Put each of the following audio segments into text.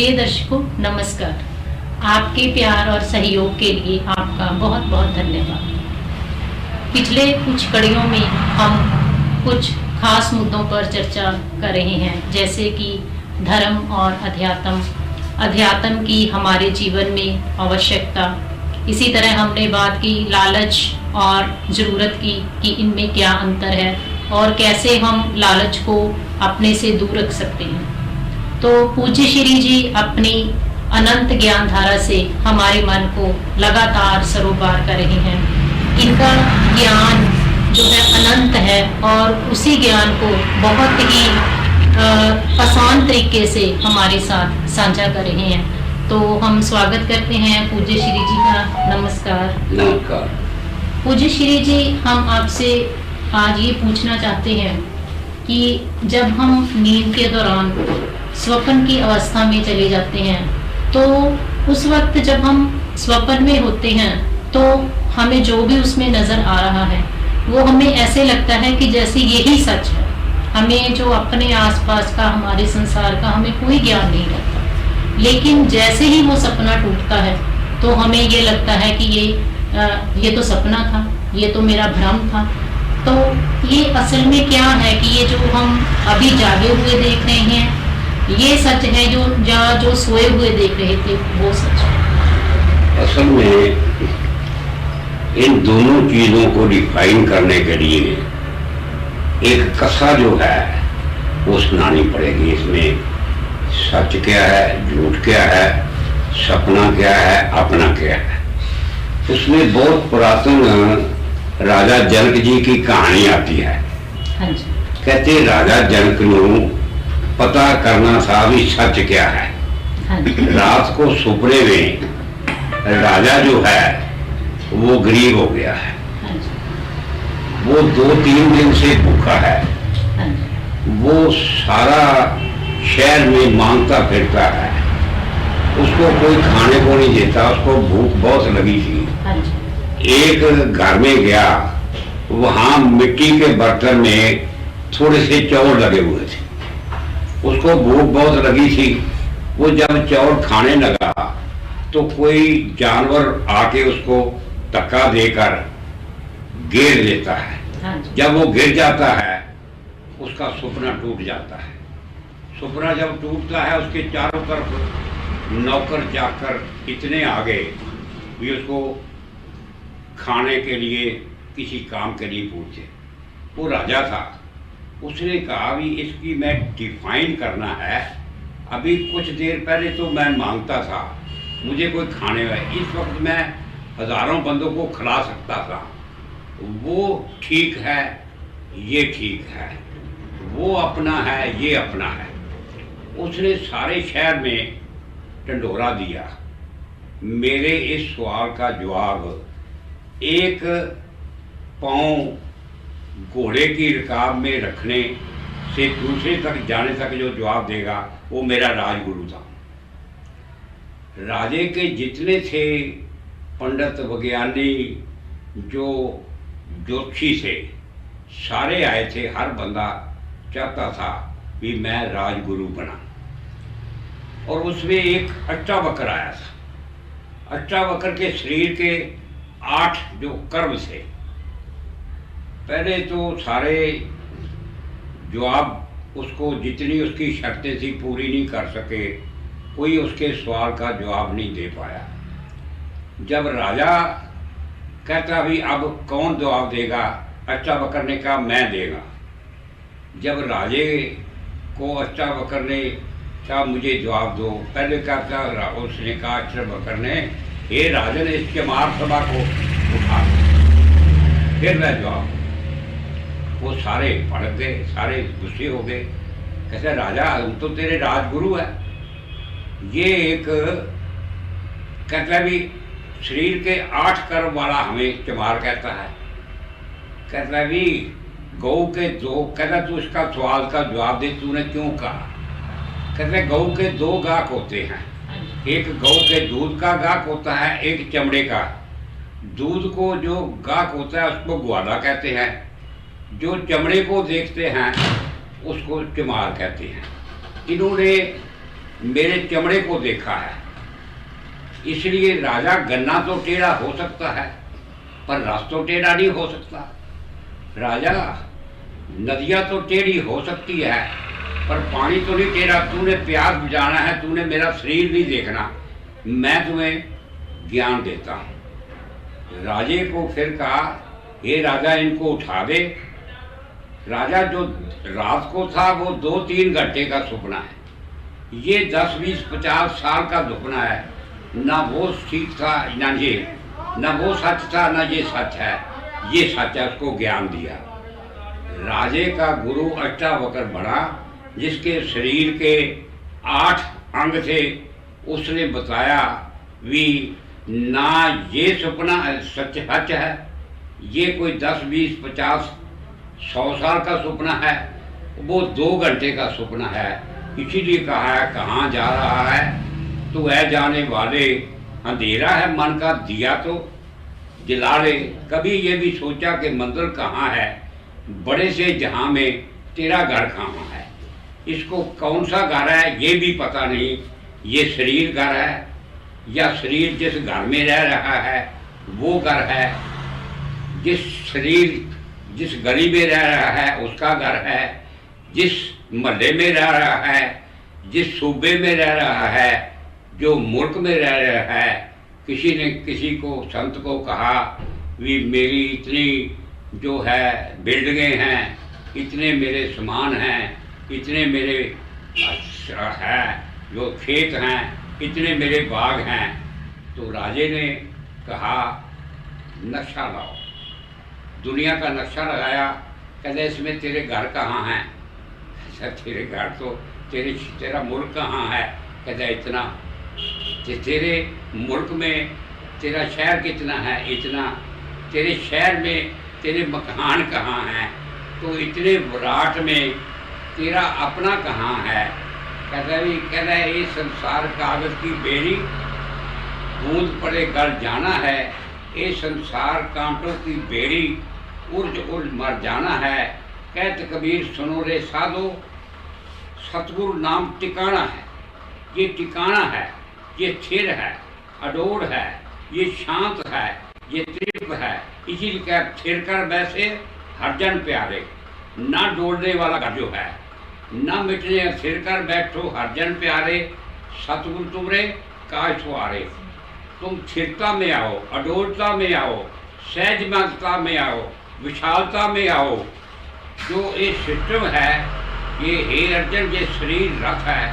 प्रिय दर्शकों नमस्कार। आपके प्यार और सहयोग के लिए आपका बहुत बहुत धन्यवाद। पिछले कुछ कड़ियों में हम कुछ खास मुद्दों पर चर्चा कर रहे हैं, जैसे कि धर्म और अध्यात्म की हमारे जीवन में आवश्यकता। इसी तरह हमने बात की लालच और ज़रूरत की कि इनमें क्या अंतर है और कैसे हम लालच को अपने से दूर रख सकते हैं। तो पूज्य श्री जी अपनी अनंत ज्ञान धारा से हमारे मन को लगातार सरोकार कर रहे हैं। इनका ज्ञान जो है अनंत है और उसी ज्ञान को बहुत ही आसान तरीके से हमारे साथ साझा कर रहे हैं। तो हम स्वागत करते हैं पूज्य श्री जी का। नमस्कार। नमस्कार। पूज्य श्री जी, हम आपसे आज ये पूछना चाहते हैं कि जब हम नींद के दौरान स्वप्न की अवस्था में चले जाते हैं, तो उस वक्त जब हम स्वप्न में होते हैं तो हमें जो भी उसमें नजर आ रहा है वो हमें ऐसे लगता है कि जैसे यही सच है। हमें जो अपने आसपास का, हमारे संसार का हमें कोई ज्ञान नहीं रहता। लेकिन जैसे ही वो सपना टूटता है तो हमें ये लगता है कि ये तो सपना था, ये तो मेरा भ्रम था। तो ये असल में क्या है कि ये जो हम अभी जागे हुए देख रहे हैं ये सच है, जो सोए हुए देख रहे थे वो सच है? असल में इन दोनों चीजों को डिफाइन करने के लिए एक कसा जो है वो सुनानी पड़ेगी। इसमें सच क्या है, झूठ क्या है, सपना क्या है, अपना क्या है। उसमें बहुत पुरातन राजा जनक जी की कहानी आती है। हाँ जी। कहते राजा जनक नूं पता करना था भी सच क्या है। हाँ जी। रात को सुपने में राजा जो है वो गरीब हो गया है। हाँ जी। वो 2-3 दिन से भूखा है। हाँ जी। वो सारा शहर में मांगता फिरता है, उसको कोई खाने को नहीं देता, उसको भूख बहुत लगी थी। हाँ जी। एक घर में गया, वहां मिट्टी के बर्तन में थोड़े से चावल लगे हुए थे। उसको भूख बहुत लगी थी। वो जब चावल खाने लगा तो कोई जानवर आके उसको धक्का देकर गिर देता है। हाँ जी। जब वो गिर जाता है उसका सपना टूट जाता है। सपना जब टूटता है उसके चारों तरफ नौकर जाकर इतने आ गए भी उसको खाने के लिए, किसी काम के लिए पूछे। वो राजा था, उसने कहा भी इसकी मैं डिफाइन करना है। अभी कुछ देर पहले तो मैं मांगता था, मुझे कोई खाने वाला, इस वक्त मैं हजारों बंदों को खिला सकता था। वो ठीक है, ये ठीक है, वो अपना है, ये अपना है। उसने सारे शहर में ढंढोरा दिया। मेरे इस सवाल का जवाब एक पाँव घोड़े की रकाब में रखने से दूसरे तक जाने तक जो जवाब देगा वो मेरा राजगुरु था। राजे के जितने थे पंडित, वैज्ञानी, जो ज्योतिषी थे, सारे आए थे। हर बंदा चाहता था कि मैं राजगुरु बना। और उसमें एक अष्टावक्र आया था। अष्टावक्र के शरीर के 8 जो कर्म थे, पहले तो सारे जवाब उसको, जितनी उसकी शर्तें थी पूरी नहीं कर सके। कोई उसके सवाल का जवाब नहीं दे पाया। जब राजा कहता भी अब कौन जवाब देगा, अष्टावक्र ने कहा मैं देगा। जब राजे को अष्टावक्र ने कहा मुझे जवाब दो, पहले कहता उसने कहा अष्टावक्र ने, हे राजन इस चमार सभा को उठा, फिर मैं जवाब। वो सारे भड़क गए, सारे गुस्से हो गए। कहते राजा हम तो तेरे राजगुरु है। ये एक कहता भी शरीर के 8 कर्म वाला हमें चमार कहता है। कहता भी गौ के 2, कहता तू इसका सवाल का जवाब दे, तूने क्यों कहा। कहते गौ के 2 गाहक होते हैं, एक गौ के दूध का गाहक होता है, एक चमड़े का। दूध को जो गाहक होता है उसको ग्वाला कहते हैं, जो चमड़े को देखते हैं उसको चमार कहते हैं। इन्होंने मेरे चमड़े को देखा है। इसलिए राजा गन्ना तो टेढ़ा हो सकता है पर रस तो टेढ़ा नहीं हो सकता। राजा नदियाँ तो टेढ़ी हो सकती है पर पानी तो नहीं टेढ़ा। तूने प्यास बुझाना है, तूने मेरा शरीर नहीं देखना, मैं तुम्हें ज्ञान देता हूँ। राजे को फिर कहा, हे राजा इनको उठा दे। राजा जो रात को था वो 2-3 घंटे का सपना है, ये 10, 20, 50 साल का सपना है। ना वो ठीक था ना वो सच था, ना ये सच है। ये सच है, उसको ज्ञान दिया। राजे का गुरु अष्टावक्र बना, जिसके शरीर के 8 अंग थे। उसने बताया भी ना ये सपना सच है, ये कोई 10, 20, 50, 100 साल का सपना है, वो 2 घंटे का सपना है। इसीलिए कहा है कहाँ जा रहा है तो है जाने वाले, अंधेरा है मन का दिया तो जला ले। कभी ये भी सोचा कि मंजिल कहाँ है, बड़े से जहाँ में तेरा घर कहाँ है। इसको कौन सा घर है ये भी पता नहीं, ये शरीर घर है या शरीर जिस घर में रह रहा है वो घर है, जिस शरीर जिस गली में रह रहा है उसका घर है, जिस महल्ले में रह रहा है, जिस सूबे में रह रहा है, जो मुल्क में रह रहा है। किसी ने किसी को संत को कहा भी मेरी इतनी जो है बिल्डिंगें हैं, इतने मेरे सामान हैं, इतने मेरे है जो खेत हैं, इतने मेरे बाग हैं। तो राजे ने कहा नक्शा लाओ। दुनिया का नक्शा लगाया, कहते इसमें तेरे घर कहाँ हैं। अच्छा तेरे घर तो तेरा मुल्क कहाँ है, कहता इतना। तेरे मुल्क में तेरा शहर कितना है, इतना। तेरे शहर में तेरे मकान कहाँ हैं, तो इतने विराट में तेरा अपना कहाँ है। कहता है ये संसार कागज की बेड़ी, बूंद पड़े गल जाना है। ये संसार कांटों की बेड़ी, उर्ज उर्ज मर जाना है। कहत कबीर सुनो रे साधो, सतगुरु नाम टिकाना है। ये टिकाना है, ये स्थिर है, अडोर है, ये शांत है, ये तृप्त है। इसीलिए क्या स्थिर कर वैसे हर जन प्यारे, ना डोलने वाला घर जो है, ना मिटने स्थिर कर बैठो हर जन प्यारे। सतगुरु तुमरे काज सुहारे। तुम स्थिरता में आओ, अडोलता में आओ, सहजमता में आओ, विशालता में आओ। जो ये सिस्टम है, ये हे अर्जन, ये शरीर रथ है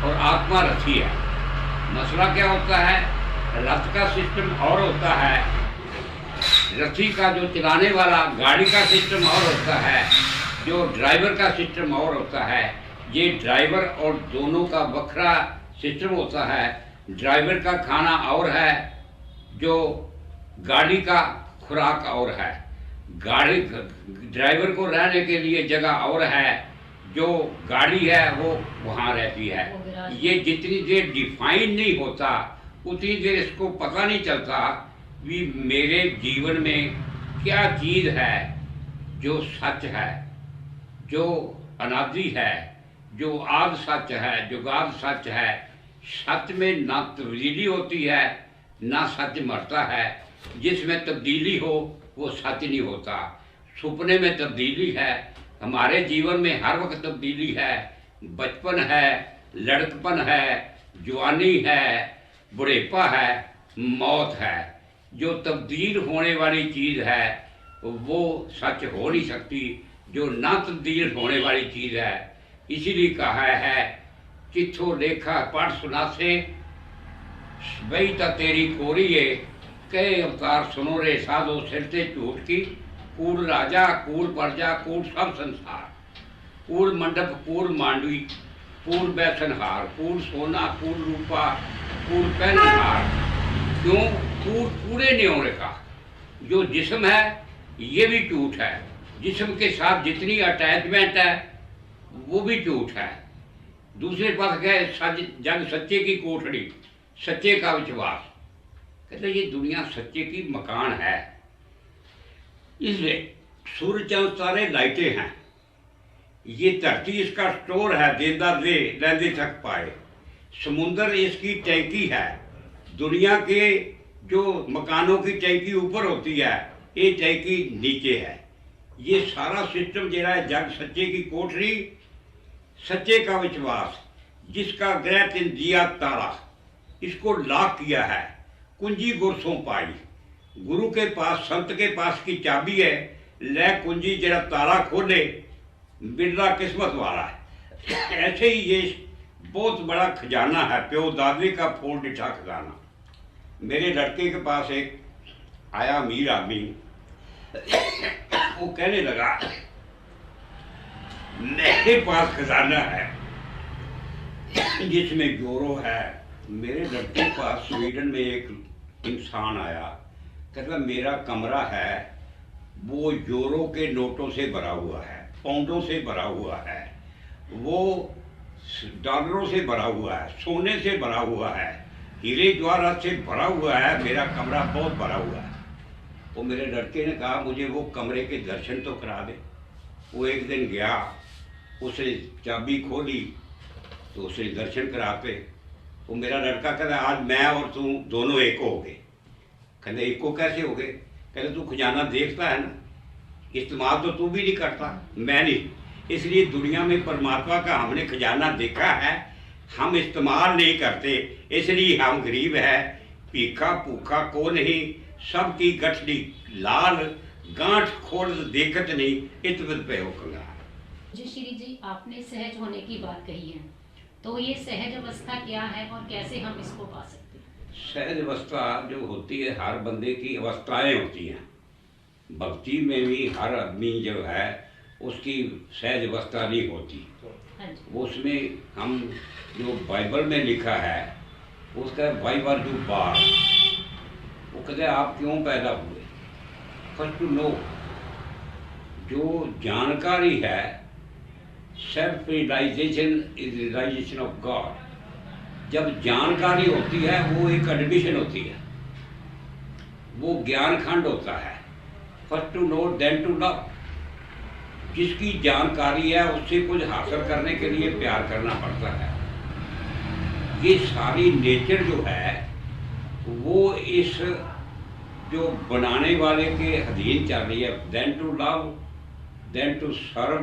और आत्मा रथी है। मसला क्या होता है, रथ का सिस्टम और होता है, रथी का जो चलाने वाला गाड़ी का सिस्टम और होता है, जो ड्राइवर का सिस्टम और होता है। ये ड्राइवर और दोनों का बखरा सिस्टम होता है। ड्राइवर का खाना और है, जो गाड़ी का खुराक और है। गाड़ी ड्राइवर को रहने के लिए जगह और है, जो गाड़ी है वो वहाँ रहती है। ये जितनी देर डिफाइन नहीं होता उतनी देर इसको पता नहीं चलता भी मेरे जीवन में क्या चीज़ है जो सच है, जो अनादि है, जो आद सच है, जुगाद सच है। सच में ना तब्दीली होती है, ना सच मरता है। जिसमें तब्दीली हो वो सच नहीं होता। सपने में तब्दीली है, हमारे जीवन में हर वक्त तब्दीली है। बचपन है, लड़कपन है, जवानी है, बुढ़ेपा है, मौत है। जो तब्दील होने वाली चीज़ है वो सच हो नहीं सकती, जो ना तब्दील होने वाली चीज़ है। इसीलिए कहा है चित्थो लेखा पढ़ सुनासे, वही तो तेरी कोरिए। कई अवतार सुनो रे साधो, सिर से झूठ की। कूड़ राजा, कूड़ प्रजा, कूड़ सब संसार। कूड़ मंडप, कूड़ मांडवी, कूड़ बैसनहार, कूड़ सोना, कूड़ रूपा, कूड़ पहनहार। क्यों? कूड़ कूड़े न्योरे का। जो जिस्म है ये भी झूठ है, जिस्म के साथ जितनी अटैचमेंट है वो भी झूठ है। दूसरे पास गए जग सच्चे की कोठड़ी, सच्चे का विश्वास। कहते ये दुनिया सच्चे की मकान है। इसलिए सूर्य चंद तारे लाइटें हैं, ये धरती इसका स्टोर है, देंदा दे लैंदे थक पाए। समुंदर इसकी टैंकी है। दुनिया के जो मकानों की टैंकी ऊपर होती है, ये टैंकी नीचे है। ये सारा सिस्टम जरा है जग सच्चे की कोठरी, सच्चे का विश्वास, जिसका ग्रह तिन दिया तारा, इसको लॉक किया है, कुंजी गुरसों पाई। गुरु के पास, संत के पास की चाबी है, ले कुंजी जरा ताला खोले, बिरला किस्मत वाला है। ऐसे ही ये बहुत बड़ा खजाना है, प्यो दादे का फोड़ डिठा खजाना। मेरे लड़के के पास एक आया अमीर आदमी, वो कहने लगा मेरे पास खजाना है जिसमें यूरो है। मेरे लड़के के पास स्वीडन में एक इंसान आया, कहता मेरा कमरा है वो यूरो के नोटों से भरा हुआ है, पाउंडों से भरा हुआ है, वो डॉलरों से भरा हुआ है, सोने से भरा हुआ है, हीरे जवाहरात से भरा हुआ है, मेरा कमरा बहुत भरा हुआ है। वो मेरे लड़के ने कहा मुझे वो कमरे के दर्शन तो करा दे। वो एक दिन गया, उसने चाबी खोली तो उसने दर्शन कराते। वो मेरा लड़का कहता आज मैं और तू दोनों एक हो गए। कहते एक को कैसे हो गए? कहते तू खजाना देखता है ना, इस्तेमाल तो तू भी नहीं करता, मैं नहीं, इसलिए दुनिया में परमात्मा का हमने खजाना देखा है, हम इस्तेमाल नहीं करते, इसलिए हम गरीब है। भीखा भूखा को नहीं, सबकी गठड़ी लाल, गांठ खोड़ देखत नहीं, इतवत पे हो कंगाल। जी श्री जी, आपने सहज होने की बात कही है, तो ये सहज अवस्था क्या है और कैसे हम इसको पा सकते हैं? सहज अवस्था जो होती है, हर बंदे की अवस्थाएं होती हैं। भक्ति में भी हर आदमी जो है उसकी सहज अवस्था नहीं होती। उसमें हम जो बाइबल में लिखा है उसका बाइबल जो बार वो कहते हैं आप क्यों पैदा हुए। फर्स्ट टू नो, जो जानकारी है, self realisation is realisation of God. जब जानकारी होती है वो एक एडमिशन होती है, वो ज्ञान खंड होता है। First to know then to love. जिसकी जानकारी है उससे कुछ हासिल करने के लिए प्यार करना पड़ता है। ये सारी नेचर जो है वो इस जो बनाने वाले के अधीन चल रही है। Then to love, then to serve,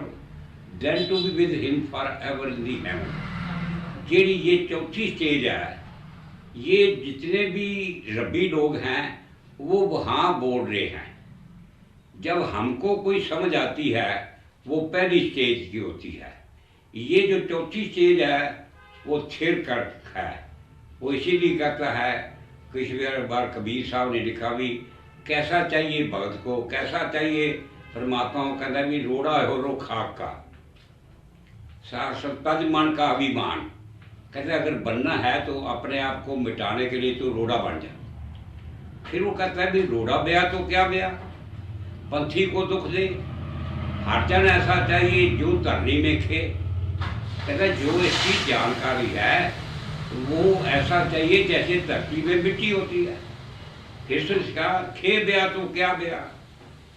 then to be with him forever in the heaven. जेड़ी ये चौथी स्टेज है, ये जितने भी रब्बी लोग हैं वो वहाँ बोल रहे हैं। जब हमको कोई समझ आती है वो पहली स्टेज की होती है। ये जो चौथी स्टेज है वो थिर कर है। वो इसीलिए कहता है, किसी बार कबीर साहब ने लिखा भी, कैसा चाहिए भगत को, कैसा चाहिए परमात्मा को, कहता भी रोड़ा हो रो खाक का, तज मन का अभिमान। कहते अगर बनना है तो अपने आप को मिटाने के लिए तो रोड़ा बन जा। फिर वो कहता है भी रोड़ा ब्या तो क्या ब्या, पंथी को दुख दे, हरजन ऐसा चाहिए जो धरनी में खे। कहता जो इसकी जानकारी है वो ऐसा चाहिए जैसे धरती में मिट्टी होती है। फिर उसका खे ब्या तो क्या ब्या,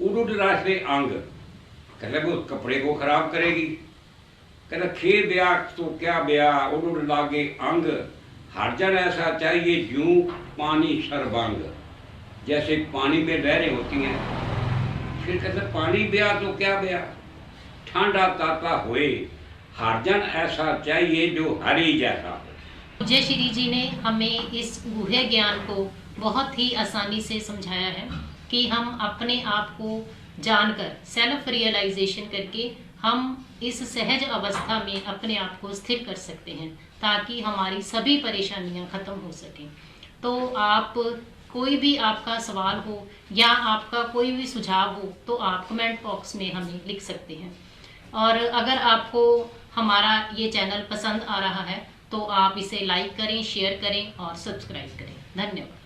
उड़ उड़ रास्ते अंग। कहते वो कपड़े को खराब करेगी। कहता खे ब्या तो क्या ब्या, उड़ उड़ लागे अंग, हरजन ऐसा चाहिए यूं पानी सर्वांग, जैसे पानी में लहरें होती हैं। फिर कहते पानी ब्या तो क्या ब्या, ठंडा ताता हुए, हरजन ऐसा चाहिए जो हरी जैसा। जय श्री जी ने हमें इस गुह्य ज्ञान को बहुत ही आसानी से समझाया है कि हम अपने आप को जानकर सेल्फ रियलाइजेशन करके हम इस सहज अवस्था में अपने आप को स्थिर कर सकते हैं, ताकि हमारी सभी परेशानियां खत्म हो सकें। तो आप कोई भी आपका सवाल हो या आपका कोई भी सुझाव हो तो आप कमेंट बॉक्स में हमें लिख सकते हैं। और अगर आपको हमारा ये चैनल पसंद आ रहा है तो आप इसे लाइक करें, शेयर करें और सब्सक्राइब करें। धन्यवाद।